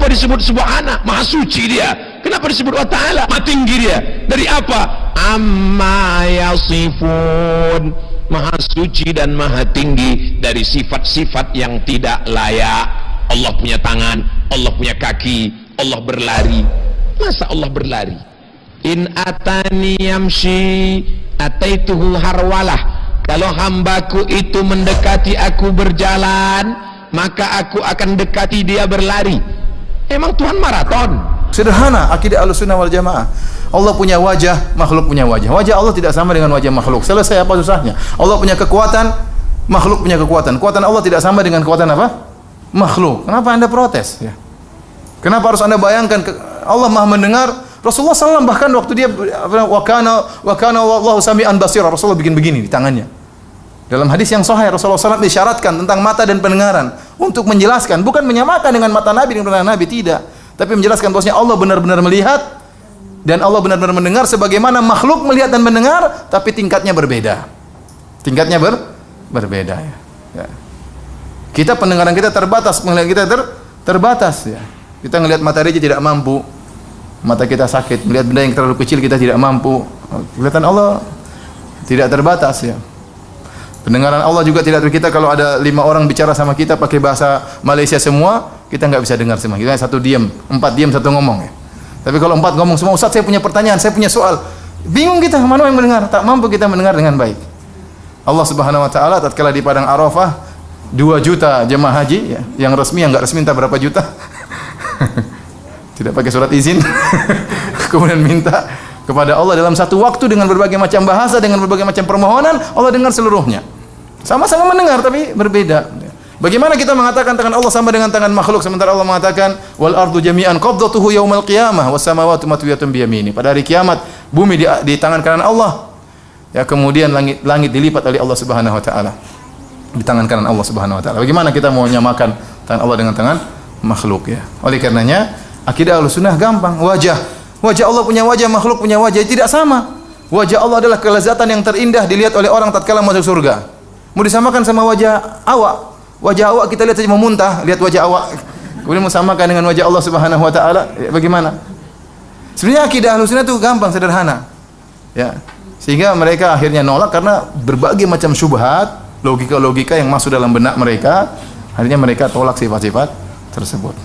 Kenapa disebut subhana? Maha suci dia. Kenapa disebut wa ta'ala? Maha tinggi dia. Dari apa? Amma yasifun. Maha suci dan maha tinggi dari sifat-sifat yang tidak layak. Allah punya tangan, Allah punya kaki, Allah berlari. Masa Allah berlari? In atani yamshi ataituhu harwalah. Kalau hambaku itu mendekati aku berjalan, maka aku akan dekati dia berlari. Emang Tuhan maraton? Sederhana akidah Ahlussunnah wal Jamaah. Allah punya wajah, makhluk punya wajah. Wajah Allah tidak sama dengan wajah makhluk. Selesai, apa susahnya? Allah punya kekuatan, makhluk punya kekuatan. Kekuatan Allah tidak sama dengan kekuatan apa? Makhluk. Kenapa Anda protes? Ya. Kenapa harus Anda bayangkan Allah Maha mendengar? Rasulullah SAW bahkan waktu dia wa kana wallahu sami'an basira, Rasulullah bikin begini di tangannya. Dalam hadis yang sahih Rasulullah SAW disyaratkan tentang mata dan pendengaran untuk menjelaskan, bukan menyamakan dengan mata Nabi dan pendengaran Nabi, tidak, tapi menjelaskan bahwasanya Allah benar-benar melihat dan Allah benar-benar mendengar sebagaimana makhluk melihat dan mendengar, tapi tingkatnya berbeda. Tingkatnya berbeda ya. Ya. Kita pendengaran kita terbatas, melihat kita terbatas ya. Kita ngelihat matahari aja tidak mampu. Mata kita sakit, melihat benda yang terlalu kecil kita tidak mampu. Kelihatan Allah tidak terbatas ya. Pendengaran Allah juga tidak kita, kalau ada 5 orang bicara sama kita pakai bahasa Malaysia semua, kita nggak bisa dengar semua. Kita satu diam, 4 diam, 1 ngomong ya. Tapi kalau 4 ngomong semua, Ustaz saya punya pertanyaan, saya punya soal. Bingung kita, mana yang mendengar? Tak mampu kita mendengar dengan baik. Allah Subhanahu wa taala tatkala di padang Arafah 2 juta jemaah haji ya, yang resmi, yang enggak resmi entah berapa juta. Tidak pakai surat izin. Kemudian minta kepada Allah dalam satu waktu dengan berbagai macam bahasa, dengan berbagai macam permohonan, Allah dengar seluruhnya. Sama-sama mendengar tapi berbeda. Bagaimana kita mengatakan tangan Allah sama dengan tangan makhluk sementara Allah mengatakan wal ardu jami'an qabdatuhu yaumal qiyamah was samawati matwiyatun bi yamini. Pada hari kiamat bumi di tangan kanan Allah. Ya, kemudian langit dilipat oleh Allah Subhanahu wa taala. Di tangan kanan Allah Subhanahu wa taala. Bagaimana kita mau menyamakan tangan Allah dengan tangan makhluk ya? Oleh karenanya akidah Ahlussunnah gampang. Wajah Allah punya wajah, makhluk punya wajah, tidak sama. Wajah Allah adalah kelezatan yang terindah dilihat oleh orang tatkala masuk surga. Mau disamakan sama wajah awak? Wajah awak kita lihat saja memuntah, lihat wajah awak. Kemudian mau samakan dengan wajah Allah Subhanahu wa taala, ya, bagaimana? Sebenarnya akidah Ahlussunnah itu gampang, sederhana. Ya. Sehingga mereka akhirnya nolak karena berbagai macam syubhat, logika-logika yang masuk dalam benak mereka, akhirnya mereka tolak sifat-sifat tersebut.